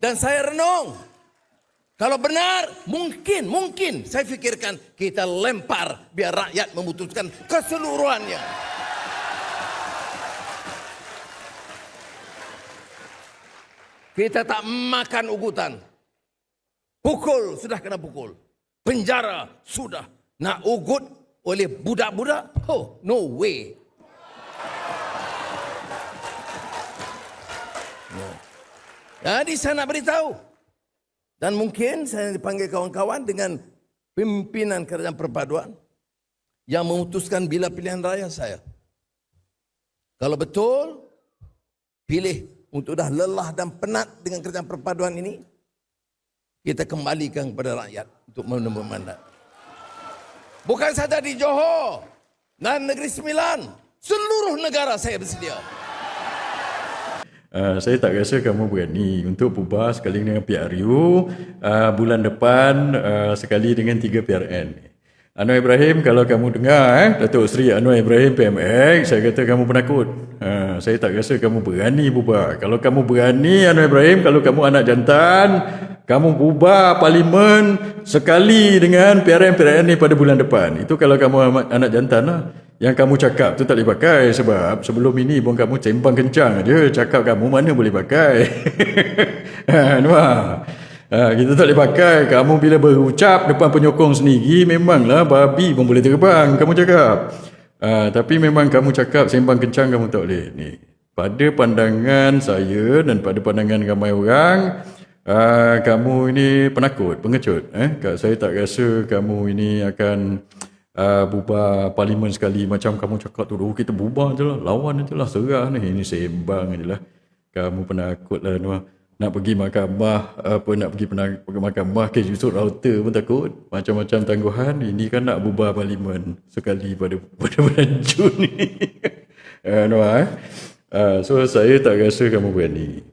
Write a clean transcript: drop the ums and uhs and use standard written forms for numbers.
Dan saya renung. Kalau benar, mungkin saya fikirkan kita lempar biar rakyat memutuskan keseluruhannya. Kita tak makan ugutan. Pukul, sudah kena pukul. Penjara, sudah. Nak ugut oleh budak-budak? Oh, no way. No. Jadi saya nak beritahu. Dan mungkin saya dipanggil kawan-kawan dengan pimpinan kerajaan perpaduan yang memutuskan bila pilihan raya saya. Kalau betul, pilih untuk dah lelah dan penat dengan kerajaan perpaduan ini, kita kembalikan kepada rakyat untuk menembus mandat. Bukan saja di Johor dan Negeri Sembilan, seluruh negara saya bersedia. Saya tak rasa kamu berani untuk bubar sekali dengan PRU, bulan depan sekali dengan 3 PRN. Anwar Ibrahim, kalau kamu dengar Datuk Seri Anwar Ibrahim PMX, saya kata kamu penakut. Saya tak rasa kamu berani bubar. Kalau kamu berani Anwar Ibrahim, kalau kamu anak jantan, kamu bubar parlimen sekali dengan PRN ni pada bulan depan. Itu kalau kamu anak jantan lah. Yang kamu cakap tu tak boleh pakai sebab sebelum ini pun kamu sembang kencang aja. Cakap kamu mana boleh pakai. Nampak? Kita tak boleh pakai. Kamu bila berucap depan penyokong sendiri, memanglah babi pun boleh terbang kamu cakap. Tapi memang kamu cakap sembang kencang kamu tak boleh. Ni, pada pandangan saya dan pada pandangan ramai orang, kamu ini penakut, pengecut. Saya tak rasa kamu ini akan bubar parlimen sekali macam kamu cakap tu. Kita bubar je lah, lawan je lah, serah ni. Ini sembang je lah. Kamu penakut lah. Nak pergi mahkamah, nak pergi mahkamah kes Yusuf Router pun takut. Macam-macam tangguhan. Ini kan nak bubar parlimen sekali pada bulan Jun ni. So saya tak rasa kamu berani.